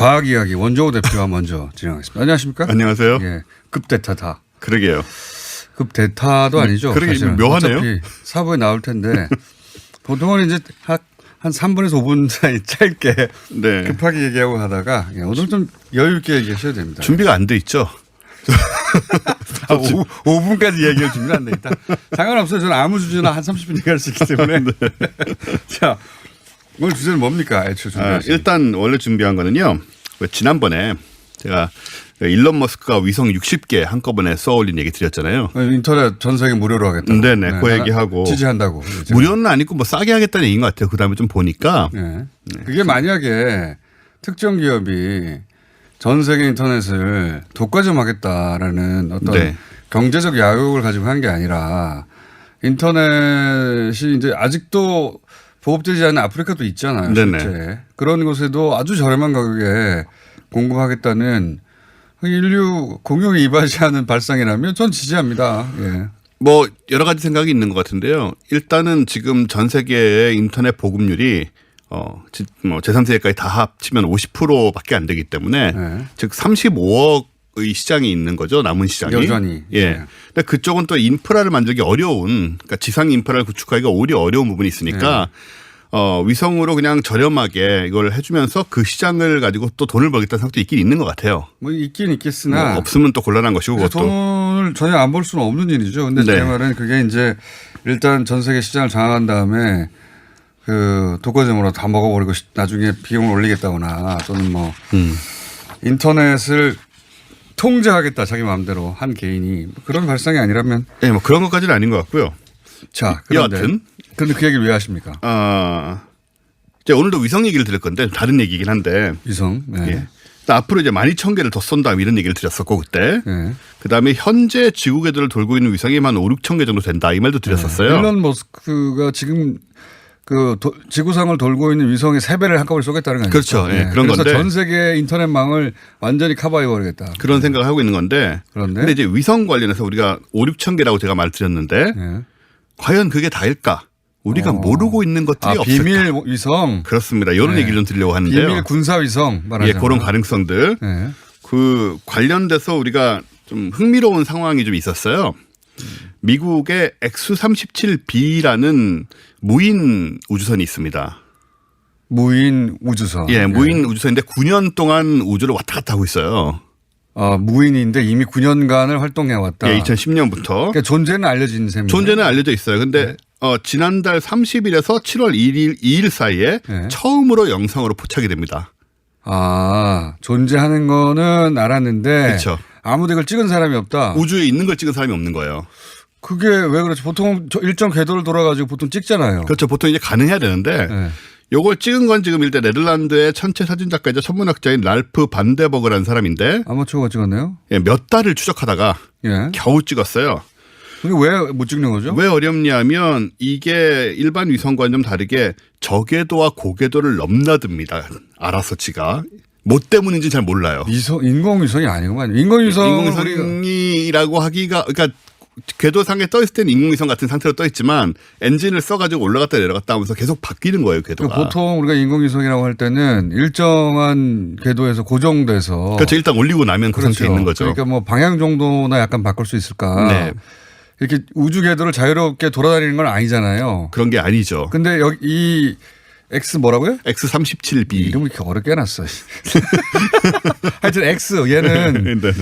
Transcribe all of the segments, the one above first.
과학 이야기 원종호 대표와 먼저 진행하겠습니다. 안녕하십니까? 안녕하세요. 예, 급대타다. 그러게요. 급대타도 아니죠. 그러게 사실은. 묘하네요. 어차피 사부에 나올 텐데 보통은 이제 한 3분에서 5분 사이 짧게 네. 급하게 얘기하고 하다가 오늘 좀 여유 있게 얘기하셔야 됩니다. 준비가 안 돼 있죠. 5분까지 얘기할 준비가 안 돼 있다. 상관없어요. 저는 아무 주제나 한 30분 얘기할 수 있기 때문에. 네. 자, 오늘 주제는 뭡니까? 애초에 준비하신. 일단 원래 준비한 거는요. 지난번에 제가 일론 머스크가 위성 60개 한꺼번에 쏘아올린 얘기 드렸잖아요. 인터넷 전 세계 무료로 하겠다. 네네. 그 얘기하고. 지지한다고. 무료는 아니고 뭐 싸게 하겠다는 얘기인 것 같아요. 그 다음에 좀 보니까. 네. 그게 만약에 특정 기업이 전 세계 인터넷을 독과점하겠다라는 어떤 네. 경제적 야욕을 가지고 한 게 아니라 인터넷이 이제 아직도 보급되지 않은 아프리카도 있잖아요. 네네. 실제. 그런 곳에도 아주 저렴한 가격에 공급하겠다는 인류 공용에 이바지하는 발상이라면 전 지지합니다. 예. 뭐 여러 가지 생각이 있는 것 같은데요. 일단은 지금 전 세계의 인터넷 보급률이 뭐 제3세계까지 다 합치면 50%밖에 안 되기 때문에 네. 즉 35억의 시장이 있는 거죠. 남은 시장이. 여전히. 예. 네. 근데 그쪽은 또 인프라를 만들기 어려운 그러니까 지상 인프라를 구축하기가 오히려 어려운 부분이 있으니까 위성으로 그냥 저렴하게 이걸 해주면서 그 시장을 가지고 또 돈을 벌겠다는 생각도 있긴 있는 것 같아요. 뭐 있긴 있겠으나 뭐 없으면 또 곤란한 것이고 그것도. 돈을 전혀 안 벌 수는 없는 일이죠. 근데 네. 제 말은 그게 이제 일단 전 세계 시장을 장악한 다음에 그 독과점으로 다 먹어버리고 나중에 비용을 올리겠다거나 또는 뭐 인터넷을 통제하겠다 자기 마음대로 한 개인이 그런 발상이 아니라면 네, 뭐 그런 것까지는 아닌 것 같고요. 자 그런데 여하튼 그 얘기를 왜 하십니까? 이제 오늘도 위성 얘기를 드릴 건데 다른 얘기긴 한데 위성. 네. 예. 앞으로 이제 12,000개를 더 쏜다 이런 얘기를 드렸었고 그때 네. 그다음에 현재 지구 궤도를 돌고 있는 위성이 한 5, 6천 개 정도 된다 이 말도 드렸었어요. 일론 머스크가 지금 그 지구상을 돌고 있는 위성의 3배를 한꺼번에 쏘겠다는 거 아니에요? 그렇죠. 예, 그런 그래서 건데. 전 세계 인터넷망을 완전히 커버해버리겠다. 그런 생각을 하고 있는 건데 그런데? 근데 이제 위성 관련해서 우리가 5, 6천 개라고 제가 말드렸는데 네. 과연 그게 다일까? 우리가 모르고 있는 것들이 없을까? 비밀 위성. 그렇습니다. 이런 네. 얘기를 좀 드리려고 하는데요. 비밀 군사 위성 예, 말하자면. 그런 가능성들. 네. 그 관련돼서 우리가 좀 흥미로운 상황이 좀 있었어요. 미국의 X-37B라는 무인 우주선이 있습니다. 무인 우주선. 예, 무인 우주선인데 9년 동안 우주를 왔다 갔다 하고 있어요. 무인인데 이미 9년간을 활동해 왔다. 예, 2010년부터. 그러니까 존재는 알려진 셈이에요. 존재는 알려져 있어요. 근데 지난달 30일에서 7월 2일 사이에 네. 처음으로 영상으로 포착이 됩니다. 존재하는 거는 알았는데 그렇죠. 아무도 이걸 찍은 사람이 없다. 우주에 있는 걸 찍은 사람이 없는 거예요. 그게 왜 그렇지? 보통 일정 궤도를 돌아가지고 보통 찍잖아요. 그렇죠. 보통 이제 가능해야 되는데 네. 요걸 찍은 건 지금 일단 네덜란드의 천체 사진작가이자 천문학자인 랄프 반데버그라는 사람인데 아마추어가 찍었네요. 예, 몇 달을 추적하다가 예. 겨우 찍었어요. 그게 왜 못 찍는 거죠? 왜 어렵냐면 이게 일반 위성과는 좀 다르게 저궤도와 고궤도를 넘나듭니다. 알아서 지가. 뭐 때문인지 잘 몰라요. 인공위성이 아니구만. 인공위성이라고 하기가 그러니까 궤도상에 떠 있을 때는 인공위성 같은 상태로 떠 있지만 엔진을 써가지고 올라갔다 내려갔다 하면서 계속 바뀌는 거예요 궤도가. 보통 우리가 인공위성이라고 할 때는 일정한 궤도에서 고정돼서 그렇죠. 일단 올리고 나면 그 그렇죠. 상태에 있는 거죠. 그러니까 뭐 방향 정도나 약간 바꿀 수 있을까. 네. 이렇게 우주 궤도를 자유롭게 돌아다니는 건 아니잖아요. 그런 게 아니죠. 근데 여기 이 X 뭐라고요? X-37B. 이름을 이렇게 어렵게 해놨어. 하여튼 X 얘는 네네.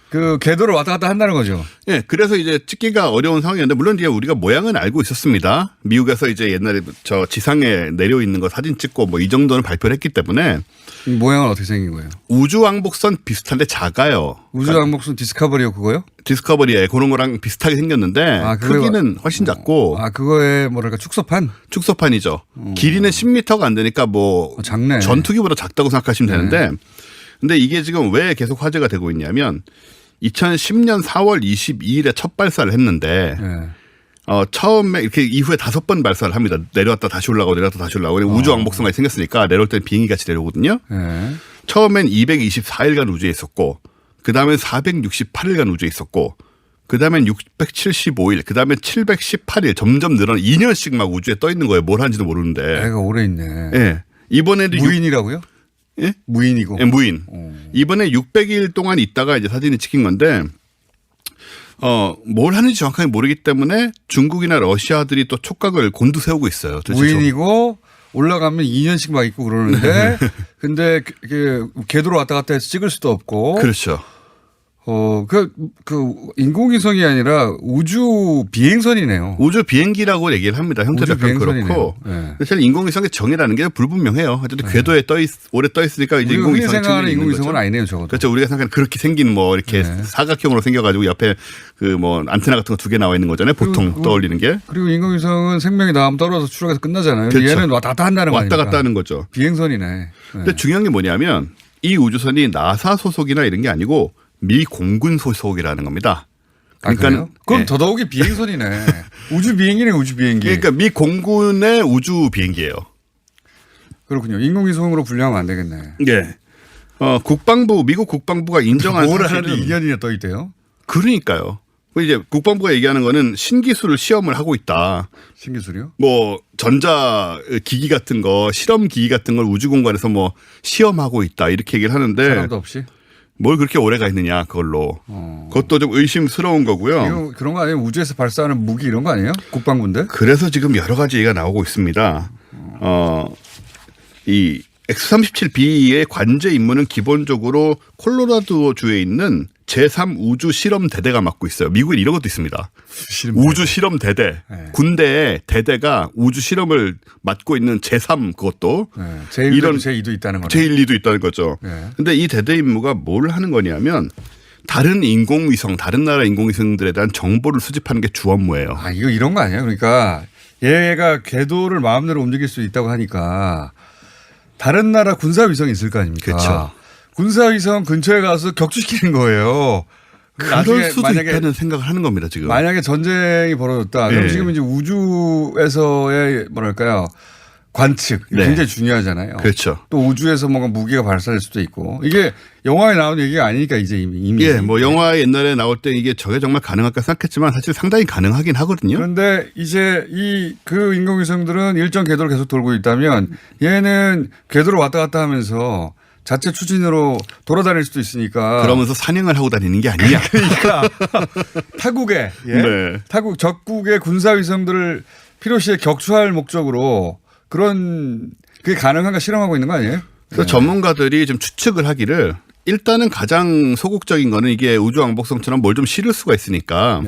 그 궤도를 왔다 갔다 한다는 거죠. 예, 그래서 이제 찍기가 어려운 상황이었는데 물론 이제 우리가 모양은 알고 있었습니다. 미국에서 이제 옛날에 저 지상에 내려 있는 거 사진 찍고 뭐 이 정도는 발표를 했기 때문에 이 모양은 어떻게 생긴 거예요? 우주 왕복선 비슷한데 작아요. 우주 왕복선 디스커버리요 그거요? 디스커버리에 그런 거랑 비슷하게 생겼는데 크기는 훨씬 작고 그거에 뭐랄까 축소판? 축소판이죠. 길이는 10m가 안 되니까 뭐 작네. 전투기보다 작다고 생각하시면 되는데 근데 이게 지금 왜 계속 화제가 되고 있냐면 2010년 4월 22일에 첫 발사를 했는데 처음에 이렇게 이후에 5번 발사를 합니다. 내려왔다 다시 올라가고 내려왔다 다시 올라가고 우주 왕복선까지 생겼으니까 내려올 때는 비행기 같이 내려오거든요. 처음엔 224일간 우주에 있었고 그다음엔 468일간 우주에 있었고 그다음엔 675일 그다음엔 718일 점점 늘어나 2년씩 막 우주에 떠 있는 거예요. 뭘 하는지도 모르는데. 애가 오래 있네. 예. 이번에도 무인이라고요? 예? 무인이고. 예, 무인. 이번에 600일 동안 있다가 이제 사진이 찍힌 건데 뭘 하는지 정확하게 모르기 때문에 중국이나 러시아들이 또 촉각을 곤두세우고 있어요. 무인이고 올라가면 2년씩 막 있고 그러는데 근데 궤도로 왔다 갔다 해서 찍을 수도 없고. 그렇죠. 그 인공위성이 아니라 우주 비행선이네요. 우주 비행기라고 얘기를 합니다. 형태도 약간 그렇고. 네. 사실 인공위성의 정의라는 게 불분명해요. 어쨌든 궤도에 오래 떠 있으니까 이제 인공위성이 생각하는 인공위성은 아니네요, 적어도. 그렇죠. 우리가 생각하는 그렇게 생긴 뭐 이렇게 사각형으로 생겨가지고 옆에 그 뭐 안테나 같은 거 2개 나와 있는 거잖아요. 보통 떠올리는 게. 그리고 인공위성은 생명이 나오면 떨어져서 추락해서 끝나잖아요. 그렇죠. 얘는 왔다 갔다 한다는 거 아닙니까? 왔다 갔다 하는 거죠. 비행선이네. 네. 근데 중요한 게 뭐냐면 이 우주선이 나사 소속이나 이런 게 아니고 미 공군 소속이라는 겁니다. 그러니까 그럼 더더욱이 비행선이네. 우주 비행기네, 우주 비행기. 그러니까 미 공군의 우주 비행기예요. 그렇군요. 인공위성으로 분류하면 안 되겠네. 네. 미국 국방부가 인정한 사실은 2년이나 떠 있대요. 그러니까요. 이제 국방부가 얘기하는 거는 신기술을 시험을 하고 있다. 신기술이요? 뭐 전자 기기 같은 거, 실험 기기 같은 걸 우주 공간에서 뭐 시험하고 있다 이렇게 얘기를 하는데. 사람도 없이? 뭘 그렇게 오래가 있느냐 그걸로. 그것도 좀 의심스러운 거고요. 이거 그런 거 아니에요? 우주에서 발사하는 무기 이런 거 아니에요? 국방부인데? 그래서 지금 여러 가지 얘기가 나오고 있습니다. 이 X-37B의 관제 임무는 기본적으로 콜로라도주에 있는 제3 우주 실험 대대가 맡고 있어요. 미국에 이런 것도 있습니다. 우주 실험 대대. 네. 군대에 대대가 우주 실험을 맡고 있는 제3 그것도. 네. 제1도 제2도 있다는 거죠. 제1, 2도 있다는 거죠. 그런데 이 대대 임무가 뭘 하는 거냐면 다른 인공위성, 다른 나라 인공위성들에 대한 정보를 수집하는 게 주 업무예요. 아, 이거 이런 거 아니에요? 그러니까 얘가 궤도를 마음대로 움직일 수 있다고 하니까 다른 나라 군사위성이 있을 거 아닙니까? 그렇죠. 군사위성 근처에 가서 격추시키는 거예요. 그럴 수도 있다는 생각을 하는 겁니다, 지금. 만약에 전쟁이 벌어졌다. 그럼 지금 이제 우주에서의 뭐랄까요. 관측. 굉장히 중요하잖아요. 그렇죠. 또 우주에서 뭔가 무기가 발사될 수도 있고. 이게 영화에 나오는 얘기가 아니니까 이제 이미. 예, 뭐 영화 옛날에 나올 때 이게 저게 정말 가능할까 생각했지만 사실 상당히 가능하긴 하거든요. 그런데 이제 그 인공위성들은 일정 궤도를 계속 돌고 있다면 얘는 궤도를 왔다 갔다 하면서 자체 추진으로 돌아다닐 수도 있으니까. 그러면서 사냥을 하고 다니는 게 아니냐. 그러니까 타국에 타국 적국의 군사위성들을 필요시에 격추할 목적으로 그게 가능한가 실험하고 있는 거 아니에요? 그래서 전문가들이 좀 추측을 하기를 일단은 가장 소극적인 거는 이게 우주왕복성처럼 뭘 좀 실을 수가 있으니까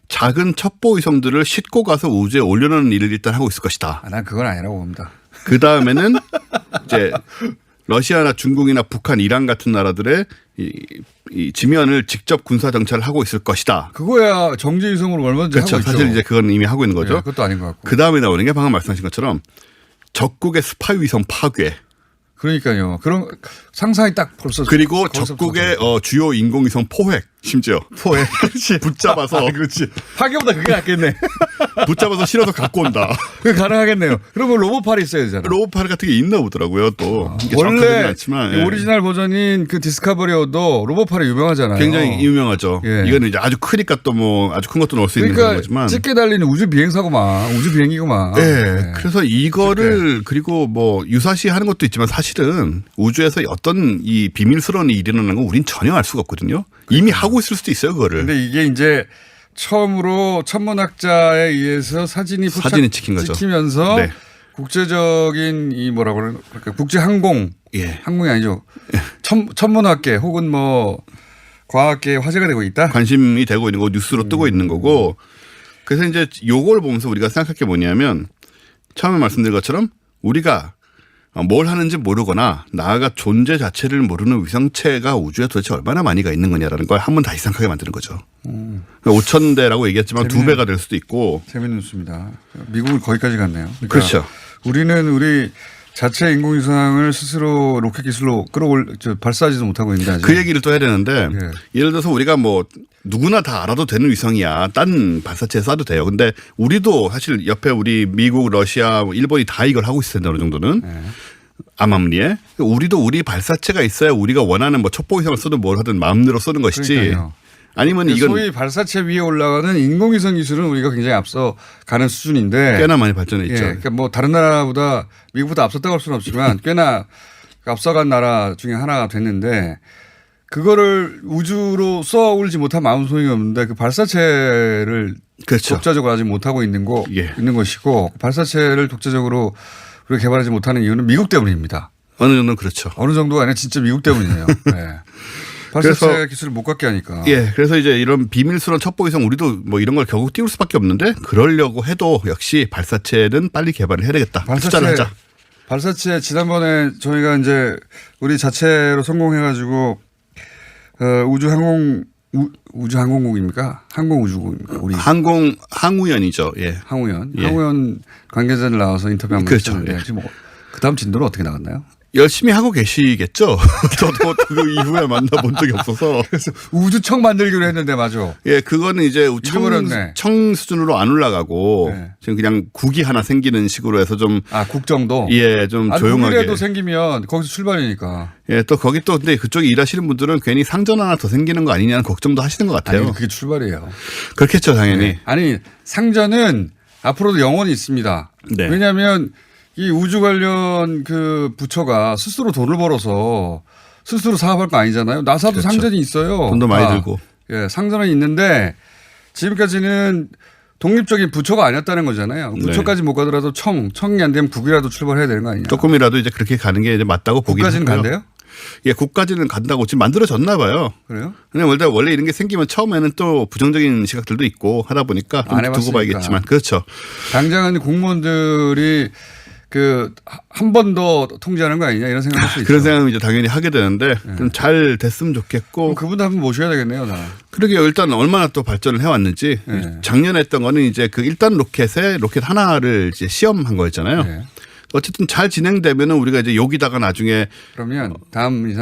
작은 첩보 위성들을 싣고 가서 우주에 올려놓는 일을 일단 하고 있을 것이다. 난 그건 아니라고 봅니다. 그 다음에는 이제 러시아나 중국이나 북한, 이란 같은 나라들의 이 지면을 직접 군사 정찰을 하고 있을 것이다. 그거야 정제위성으로 얼마든지 그렇죠. 하고 있죠. 사실 이제 그건 이미 하고 있는 거죠. 그것도 아닌 것 같고. 그 다음에 나오는 게 방금 말씀하신 것처럼 적국의 스파이 위성 파괴. 그러니까요. 그런 상상이 딱 벌써. 그리고 적국의 주요 인공위성 포획. 심지어. 포획. 그렇지. 붙잡아서. 그렇지. 파괴보다 그게 낫겠네. 붙잡아서 실어서 갖고 온다. 그게 가능하겠네요. 그러면 로봇팔이 있어야 되잖아. 로봇팔 같은 게 있나 보더라고요 또. 원래 않지만, 오리지널 버전인 그 디스커버리어도 로봇팔이 유명하잖아요. 굉장히 유명하죠. 이거는 이제 아주 크니까 또 뭐 아주 큰 것도 넣을 수 있는 거지만. 찢게 달리는 우주 비행사고만, 우주 비행기고만. 네. 그래서 이거를 그리고 뭐 유사시 하는 것도 있지만 사실은 우주에서 어떤 이 비밀스러운 일이 일어나는 건 우린 전혀 알 수가 없거든요. 이미 하고 있을 수도 있어요, 그거를. 근데 이게 이제 처음으로 천문학자에 의해서 사진이 찍힌 거죠. 찍히면서 국제적인 이 뭐라고 그럴까 국제 항공, 항공이 아니죠. 천문학계 혹은 뭐 과학계에 화제가 되고 있다. 관심이 되고 있는 거, 뉴스로 뜨고 있는 거고. 그래서 이제 요걸 보면서 우리가 생각할 게 뭐냐면 처음에 말씀드린 것처럼 우리가 뭘 하는지 모르거나 나아가 존재 자체를 모르는 위성체가 우주에 도대체 얼마나 많이가 있는 거냐라는 걸 한번 다시 생각하게 만드는 거죠. 5,000대라고 얘기했지만 2배가 될 수도 있고. 재밌는 뉴스입니다. 미국은 거기까지 갔네요. 그러니까 그렇죠. 우리는 우리 자체 인공위성을 스스로 로켓 기술로 발사하지도 못하고 있는데 아직. 그 얘기를 또 해야 되는데 예를 들어서 우리가 뭐 누구나 다 알아도 되는 위성이야. 딴 발사체에 쏴도 돼요. 근데 우리도 사실 옆에 우리 미국, 러시아, 일본이 다 이걸 하고 있을 텐데 어느 정도는. 암암리에. 우리도 우리 발사체가 있어야 우리가 원하는 뭐 첩보위성을 쏘든 뭘 하든 마음대로 쏘는 것이지. 그러니까요. 아니면 이건 소위 발사체 위에 올라가는 인공위성 기술은 우리가 굉장히 앞서 가는 수준인데. 꽤나 많이 발전해 있죠. 그러니까 뭐 다른 나라보다 미국보다 앞섰다고 할 수는 없지만 꽤나 앞서간 나라 중에 하나가 됐는데 그거를 우주로 쏘아올리지 못한 마음 소용이 없는데 그 발사체를 그렇죠. 독자적으로 아직 못하고 있는 예. 있는 것이고 발사체를 독자적으로 우리가 개발하지 못하는 이유는 미국 때문입니다. 어느 정도는 그렇죠. 어느 정도가 아니라 진짜 미국 때문이에요. 네. 발사체 기술을 못 갖게 하니까. 예, 그래서 이제 이런 비밀스러운 첩보위성 우리도 뭐 이런 걸 결국 띄울 수밖에 없는데 그러려고 해도 역시 발사체는 빨리 개발을 해야 되겠다. 투자를 하자. 발사체 지난번에 저희가 이제 우리 자체로 성공해가지고 우주항공국입니까? 항공우주국입니까? 우리 항우연이죠. 예. 항우연. 예. 항우연 관계자들 나와서 인터뷰 한번 그렇죠. 했는데 예. 지금 그다음 진도는 어떻게 나갔나요? 열심히 하고 계시겠죠. 저도 그 이후에 만나본 적이 없어서. 그래서 우주청 만들기로 했는데 맞아. 예, 그거는 이제 잊어버렸네. 청 수준으로 안 올라가고 네. 지금 그냥 국이 하나 생기는 식으로 해서 좀 국 정도. 예, 좀 조용하게. 국이라도 생기면 거기서 출발이니까. 예, 또 거기 또 근데 그쪽에 일하시는 분들은 괜히 상전 하나 더 생기는 거 아니냐는 걱정도 하시는 것 같아요. 아니 그게 출발이에요. 그렇겠죠, 당연히. 네. 아니 상전은 앞으로도 영원히 있습니다. 네. 왜냐하면 이 우주 관련 그 부처가 스스로 돈을 벌어서 스스로 사업할 거 아니잖아요. 나사도 그렇죠. 상전이 있어요. 돈도 많이 들고. 예, 상전은 있는데 지금까지는 독립적인 부처가 아니었다는 거잖아요. 부처까지 못 가더라도 청이 안 되면 국이라도 출발해야 되는 거 아니냐. 조금이라도 이제 그렇게 가는 게 이제 맞다고 보긴 국까지는 하고요. 간대요? 예, 국까지는 간다고 지금 만들어졌나 봐요. 그래요? 근데 원래 이런 게 생기면 처음에는 또 부정적인 시각들도 있고 하다 보니까 좀 안 해봤으니까. 두고 봐야겠지만 그렇죠. 당장은 공무원들이 한 번 더 통제하는 거 아니냐 이런 생각할 수 있죠. 그런 생각은 이제 당연히 하게 되는데 좀 잘 됐으면 좋겠고. 그분도 한번 모셔야 되겠네요, 나. 그러게요. 일단 얼마나 또 발전을 해왔는지. 네. 작년에 했던 거는 이제 그 1단 로켓 하나를 이제 시험한 거였잖아요. 네. 어쨌든 잘 진행되면은 우리가 이제 여기다가 나중에 그러면 다음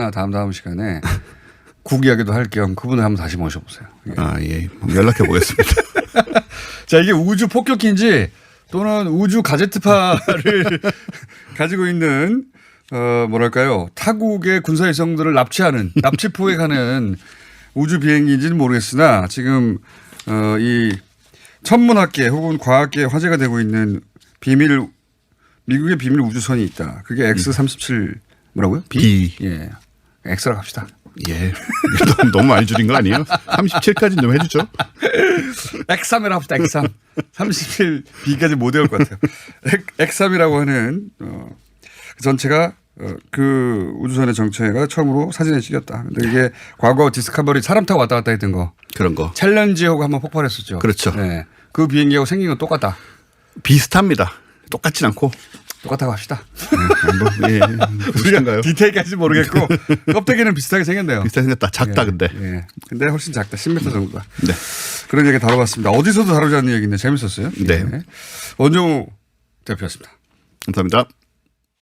시간에 국 이야기도 할 겸 그분을 한번 다시 모셔보세요. 예. 연락해 보겠습니다. 자, 이게 우주 폭격기인지 또는 우주 가제트파를 가지고 있는 뭐랄까요 타국의 군사위성들을 납치 포획하는 우주 비행기인지는 모르겠으나 지금 이 천문학계 혹은 과학계에 화제가 되고 있는 미국의 비밀 우주선이 있다. 그게 X-37 뭐라고요? B. 예, X라고 합시다. 예. 너무 많이 줄인 거 아니에요? 37까지는 좀 해주죠. X3이라고 합시다. X3. 37B까지 못 외울 것 같아요. X3이라고 하는 그 전체가 그 우주선의 정체가 처음으로 사진에 찍혔다. 근데 이게 과거 디스커버리 사람 타고 왔다 갔다 했던 거. 그런 거. 챌린지하고 한번 폭발했었죠. 그렇죠. 네. 그 비행기하고 생긴 건 똑같다. 비슷합니다. 똑같진 않고. 똑같다고 합시다. 예. 우리가 디테일까지 모르겠고 껍데기는 비슷하게 생겼네요. 비슷하게 생겼다. 작다 예, 근데. 예. 근데 훨씬 작다. 10m 정도다. 네. 그런 얘기 다뤄봤습니다. 어디서도 다루지 않는 얘기인데 재밌었어요. 네. 원종우 대표였습니다. 감사합니다.